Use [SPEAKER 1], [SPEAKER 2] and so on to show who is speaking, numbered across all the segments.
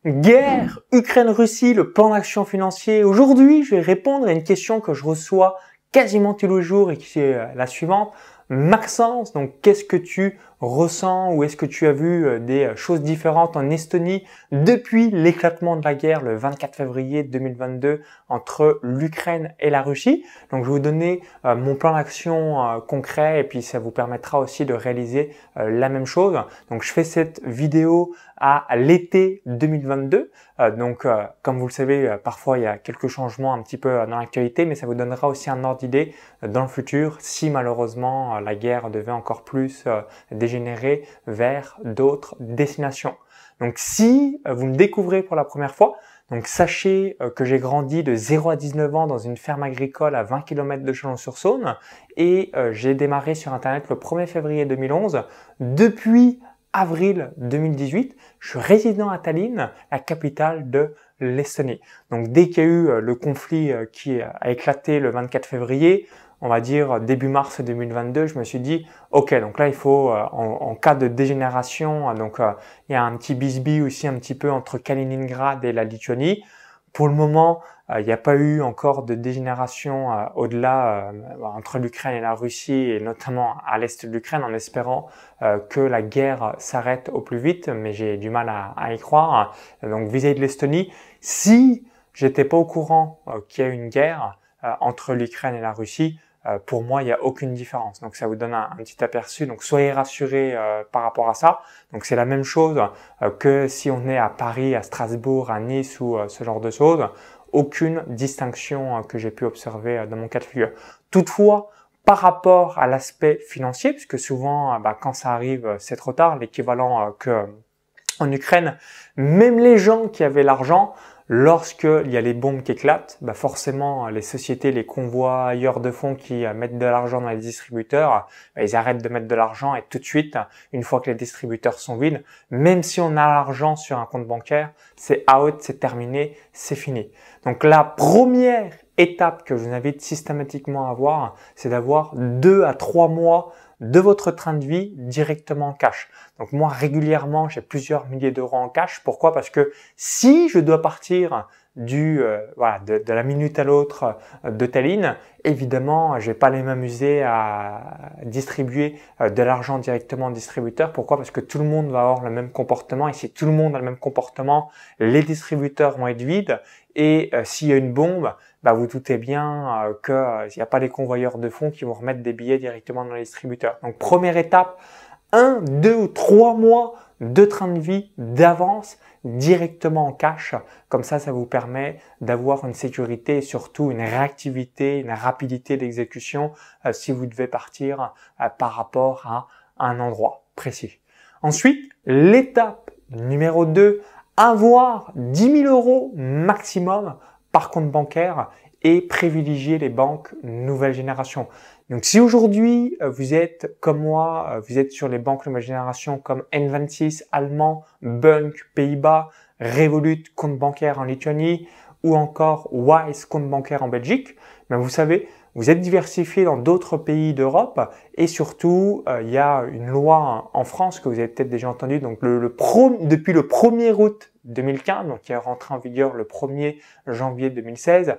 [SPEAKER 1] Guerre, Ukraine-Russie, le plan d'action financier. Aujourd'hui, je vais répondre à une question que je reçois quasiment tous les jours et qui est la suivante. Maxence, donc qu'est-ce que tu ressens ou est-ce que tu as vu des choses différentes en Estonie depuis l'éclatement de la guerre le 24 février 2022 entre l'Ukraine et la Russie? Donc je vais vous donner mon plan d'action concret et puis ça vous permettra aussi de réaliser la même chose. Donc je fais cette vidéo à l'été 2022. Comme vous le savez, parfois il y a quelques changements un petit peu dans l'actualité, mais ça vous donnera aussi un ordre d'idée dans le futur si malheureusement la guerre devait encore plus dégénérer vers d'autres destinations. Donc si vous me découvrez pour la première fois, donc sachez que j'ai grandi de 0 à 19 ans dans une ferme agricole à 20 km de Chalon-sur-Saône et j'ai démarré sur Internet le 1er février 2011. Depuis avril 2018, je suis résident à Tallinn, la capitale de l'Estonie. Donc dès qu'il y a eu le conflit qui a éclaté le 24 février, on va dire début mars 2022, je me suis dit ok, donc là il faut en cas de dégénération, il y a un petit bisbis aussi un petit peu entre Kaliningrad et la Lituanie. Pour le moment, il n'y a pas eu encore de dégénération au-delà entre l'Ukraine et la Russie et notamment à l'est de l'Ukraine en espérant que la guerre s'arrête au plus vite, mais j'ai du mal à y croire. Donc vis-à-vis de l'Estonie, si j'étais pas au courant qu'il y a une guerre entre l'Ukraine et la Russie, pour moi, il n'y a aucune différence. Donc, ça vous donne un petit aperçu. Donc, soyez rassurés par rapport à ça. Donc, c'est la même chose que si on est à Paris, à Strasbourg, à Nice ou ce genre de choses. Aucune distinction que j'ai pu observer dans mon cas de figure. Toutefois, par rapport à l'aspect financier, puisque souvent, quand ça arrive, c'est trop tard, l'équivalent que en Ukraine, même les gens qui avaient l'argent, lorsqu'il y a les bombes qui éclatent, forcément les sociétés, les convoyeurs de fonds qui mettent de l'argent dans les distributeurs, ils arrêtent de mettre de l'argent et tout de suite, une fois que les distributeurs sont vides, même si on a l'argent sur un compte bancaire, c'est out, c'est terminé, c'est fini. Donc la première étape que je vous invite systématiquement à avoir, c'est d'avoir 2 à 3 mois de votre train de vie directement en cash. Donc moi, régulièrement, j'ai plusieurs milliers d'euros en cash. Pourquoi? Parce que si je dois partir de la minute à l'autre de Tallinn, évidemment, je vais pas aller m'amuser à distribuer de l'argent directement au distributeur. Pourquoi? Parce que tout le monde va avoir le même comportement et si tout le monde a le même comportement, les distributeurs vont être vides et s'il y a une bombe, vous doutez bien qu'il n'y a pas les convoyeurs de fonds qui vont remettre des billets directement dans les distributeurs. Donc première étape, 1, 2 ou 3 mois de train de vie d'avance directement en cash. Comme ça vous permet d'avoir une sécurité et surtout une réactivité, une rapidité d'exécution si vous devez partir par rapport à un endroit précis. Ensuite, l'étape numéro 2, avoir 10 000 euros maximum par compte bancaire et privilégier les banques nouvelle génération. Donc si aujourd'hui vous êtes comme moi, vous êtes sur les banques nouvelle génération comme N26 allemand, Bunk Pays-Bas, Revolut compte bancaire en Lituanie ou encore Wise compte bancaire en Belgique, vous savez, vous êtes diversifié dans d'autres pays d'Europe et surtout il y a une loi en France que vous avez peut-être déjà entendu, donc depuis le 1er août 2015, donc qui est rentré en vigueur le 1er janvier 2016,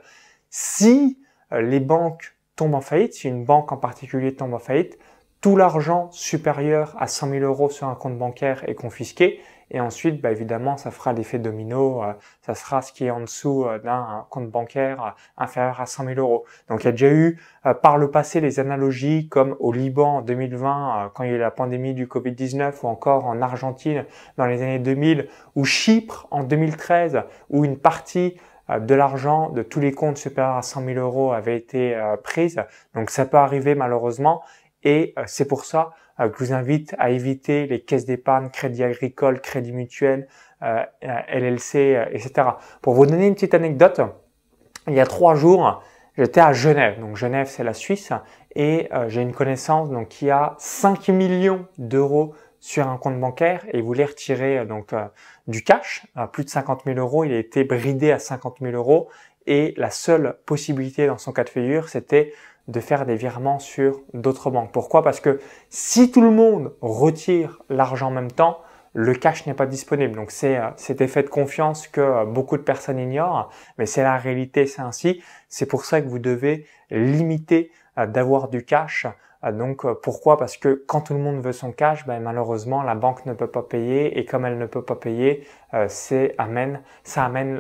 [SPEAKER 1] si les banques tombent en faillite, si une banque en particulier tombe en faillite, tout l'argent supérieur à 100 000 euros sur un compte bancaire est confisqué et ensuite, évidemment, ça fera l'effet domino, ça sera ce qui est en dessous d'un compte bancaire inférieur à 100 000 euros. Donc, il y a déjà eu par le passé les analogies comme au Liban en 2020, quand il y a eu la pandémie du Covid-19 ou encore en Argentine dans les années 2000 ou Chypre en 2013 où une partie de l'argent de tous les comptes supérieurs à 100 000 euros avait été prise. Donc, ça peut arriver malheureusement et c'est pour ça que je vous invite à éviter les caisses d'épargne, crédit agricole, crédit mutuel, LLC, etc. Pour vous donner une petite anecdote, il y a 3 jours, j'étais à Genève. Donc Genève, c'est la Suisse et j'ai une connaissance qui a 5 millions d'euros sur un compte bancaire et il voulait retirer du cash, plus de 50 000 euros. Il a été bridé à 50 000 euros et la seule possibilité dans son cas de figure, c'était de faire des virements sur d'autres banques. Pourquoi? Parce que si tout le monde retire l'argent en même temps, le cash n'est pas disponible. Donc c'est cet effet de confiance que beaucoup de personnes ignorent, mais c'est la réalité, c'est ainsi. C'est pour ça que vous devez limiter d'avoir du cash. Donc pourquoi? Parce que quand tout le monde veut son cash, malheureusement la banque ne peut pas payer, et comme elle ne peut pas payer, ça amène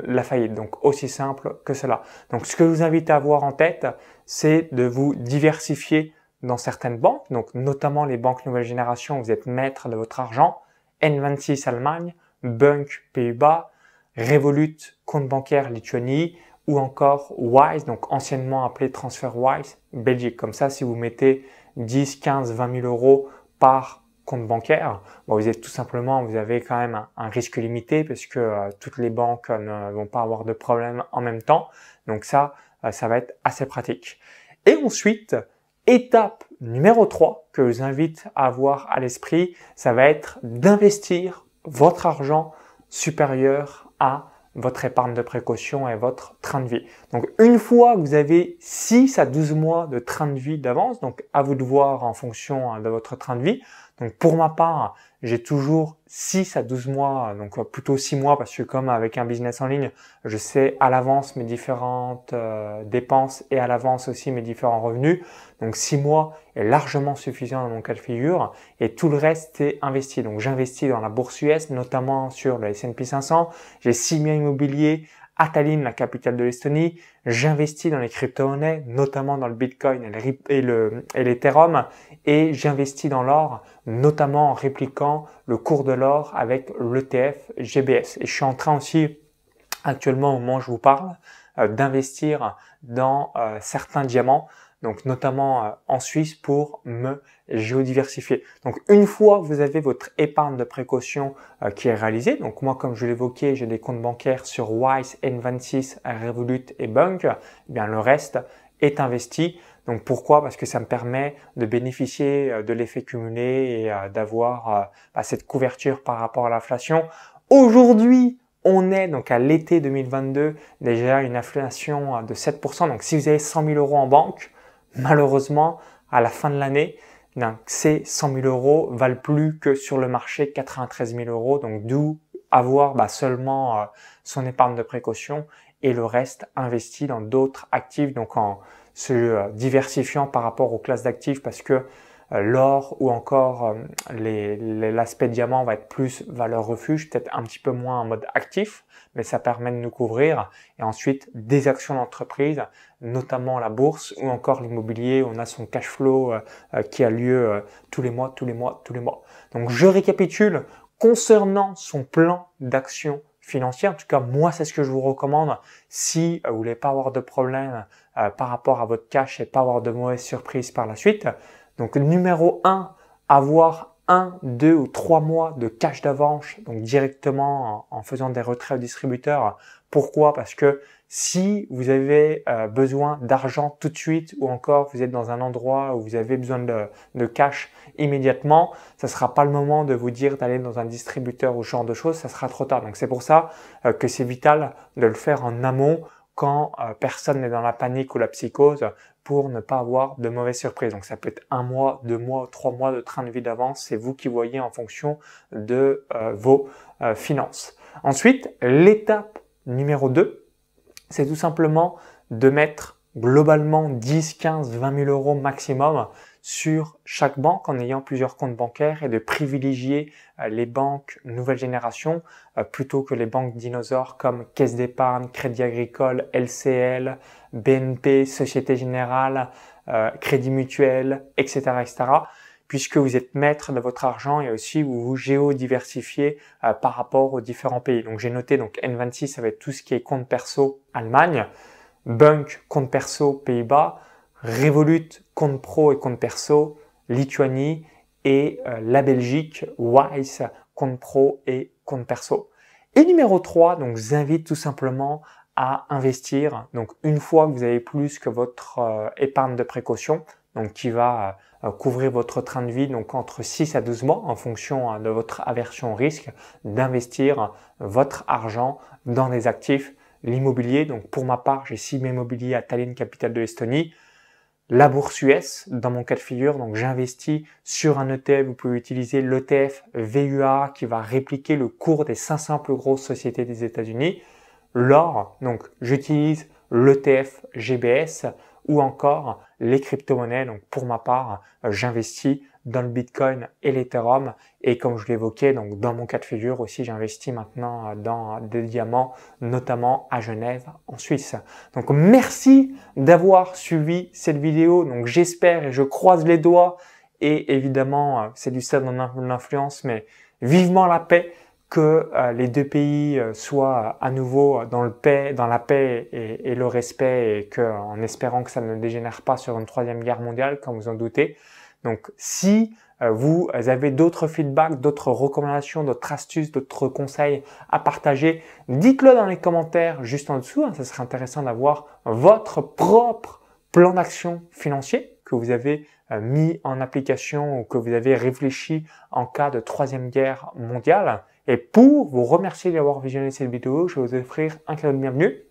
[SPEAKER 1] la faillite. Donc aussi simple que cela. Donc ce que je vous invite à avoir en tête, c'est de vous diversifier dans certaines banques, donc notamment les banques nouvelle génération, vous êtes maître de votre argent, N26 Allemagne, Bunk Pays-Bas, Revolut compte bancaire Lituanie, ou encore Wise, donc anciennement appelé TransferWise Belgique. Comme ça, si vous mettez 10, 15, 20 000 euros par compte bancaire, vous avez quand même un risque limité, parce que toutes les banques ne vont pas avoir de problème en même temps. Donc ça va être assez pratique. Et ensuite, étape numéro 3 que je vous invite à avoir à l'esprit, ça va être d'investir votre argent supérieur à votre épargne de précaution et votre train de vie. Donc une fois que vous avez 6 à 12 mois de train de vie d'avance, donc à vous de voir en fonction de votre train de vie. Donc pour ma part, j'ai toujours 6 à 12 mois, donc plutôt 6 mois, parce que comme avec un business en ligne, je sais à l'avance mes différentes dépenses et à l'avance aussi mes différents revenus. Donc 6 mois est largement suffisant dans mon cas de figure, et tout le reste est investi. Donc j'investis dans la bourse US, notamment sur le S&P 500. J'ai 6 biens immobiliers à Tallinn, la capitale de l'Estonie. J'investis dans les crypto-monnaies, notamment dans le Bitcoin et l'Ethereum, et j'investis dans l'or, notamment en répliquant le cours de l'or avec l'ETF GBS. Et je suis en train aussi, actuellement au moment où je vous parle, d'investir dans certains diamants, donc notamment en Suisse, pour me géodiversifier. Donc une fois que vous avez votre épargne de précaution qui est réalisée, donc moi comme je l'évoquais, j'ai des comptes bancaires sur Wise, N26, Revolut et Bunk, bien le reste est investi. Donc pourquoi? Parce que ça me permet de bénéficier de l'effet cumulé et d'avoir cette couverture par rapport à l'inflation. Aujourd'hui, on est donc à l'été 2022, déjà une inflation de 7%. Donc si vous avez 100 000 euros en banque, malheureusement, à la fin de l'année, ces 100 000 euros valent plus que sur le marché 93 000 euros. Donc d'où avoir seulement son épargne de précaution et le reste investi dans d'autres actifs, donc en se diversifiant par rapport aux classes d'actifs, parce que l'or ou encore l'aspect diamant va être plus valeur refuge, peut-être un petit peu moins en mode actif, mais ça permet de nous couvrir. Et ensuite, des actions d'entreprise, notamment la bourse ou encore l'immobilier, on a son cash flow qui a lieu tous les mois. Donc je récapitule concernant son plan d'action financière. En tout cas, moi, c'est ce que je vous recommande si vous voulez pas avoir de problème par rapport à votre cash et pas avoir de mauvaises surprises par la suite. Donc numéro 1, avoir 1, 2 ou 3 mois de cash d'avance, donc directement en faisant des retraits au distributeur. Pourquoi? Parce que si vous avez besoin d'argent tout de suite, ou encore vous êtes dans un endroit où vous avez besoin de cash immédiatement, ça sera pas le moment de vous dire d'aller dans un distributeur ou ce genre de choses, ça sera trop tard. Donc c'est pour ça que c'est vital de le faire en amont, quand personne n'est dans la panique ou la psychose, pour ne pas avoir de mauvaises surprises. Donc ça peut être 1 mois, 2 mois, 3 mois de train de vie d'avance, c'est vous qui voyez en fonction de vos finances. Ensuite, l'étape numéro 2, c'est tout simplement de mettre globalement 10, 15, 20 000 euros maximum sur chaque banque en ayant plusieurs comptes bancaires, et de privilégier les banques nouvelle génération plutôt que les banques dinosaures comme Caisse d'épargne, Crédit Agricole, LCL, BNP, Société Générale, Crédit Mutuel, etc., etc. Puisque vous êtes maître de votre argent, et aussi vous vous géodiversifiez par rapport aux différents pays. Donc j'ai noté donc N26, ça va être tout ce qui est compte perso Allemagne, Bunk compte perso Pays-Bas, Revolut compte pro et compte perso Lituanie, et la Belgique Wise compte pro et compte perso. Et numéro 3, donc je vous invite tout simplement à investir. Donc une fois que vous avez plus que votre épargne de précaution, donc qui va couvrir votre train de vie, donc entre 6 à 12 mois en fonction de votre aversion au risque, d'investir votre argent dans des actifs, l'immobilier. Donc pour ma part, j'ai 6 biens immobiliers à Tallinn, capitale de l'Estonie. la bourse US, dans mon cas de figure, donc j'investis sur un ETF, vous pouvez utiliser l'ETF VUA qui va répliquer le cours des 500 plus grosses sociétés des États-Unis. L'or, donc j'utilise l'ETF GBS ou encore les crypto-monnaies. Donc pour ma part, j'investis dans le Bitcoin et l'Ethereum. Et comme je l'évoquais, donc dans mon cas de figure aussi, j'investis maintenant dans des diamants, notamment à Genève, en Suisse. Donc merci d'avoir suivi cette vidéo. Donc j'espère et je croise les doigts. Et évidemment, c'est du stade de l'influence, mais vivement la paix, que les deux pays soient à nouveau dans la paix et le respect, et en espérant que ça ne dégénère pas sur une troisième guerre mondiale, comme vous en doutez. Donc, si vous avez d'autres feedbacks, d'autres recommandations, d'autres astuces, d'autres conseils à partager, dites-le dans les commentaires juste en dessous. Ça serait intéressant d'avoir votre propre plan d'action financier que vous avez mis en application ou que vous avez réfléchi en cas de troisième guerre mondiale. Et pour vous remercier d'avoir visionné cette vidéo, je vais vous offrir un cadeau de bienvenue.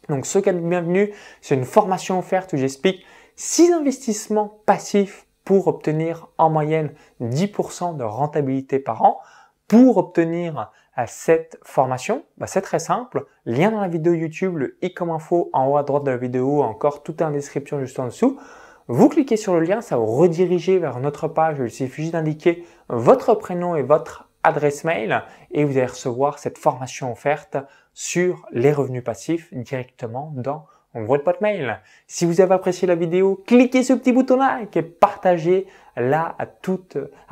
[SPEAKER 1] Donc ce cadeau de bienvenue, c'est une formation offerte où j'explique 6 investissements passifs pour obtenir en moyenne 10% de rentabilité par an. Pour obtenir cette formation, c'est très simple. Lien dans la vidéo YouTube, le i comme info en haut à droite de la vidéo, encore tout en description juste en dessous. Vous cliquez sur le lien, ça vous redirige vers notre page. Il suffit juste d'indiquer votre prénom et votre adresse mail et vous allez recevoir cette formation offerte sur les revenus passifs directement dans votre boîte mail. Si vous avez apprécié la vidéo, cliquez sur le petit bouton like et partagez-la à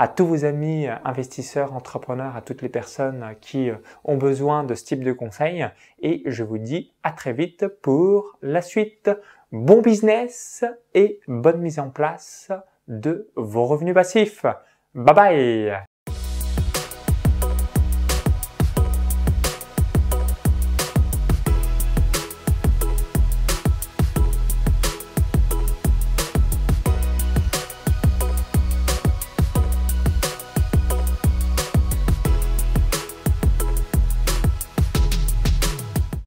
[SPEAKER 1] tous vos amis investisseurs, entrepreneurs, à toutes les personnes qui ont besoin de ce type de conseils. Et je vous dis à très vite pour la suite. Bon business et bonne mise en place de vos revenus passifs. Bye bye!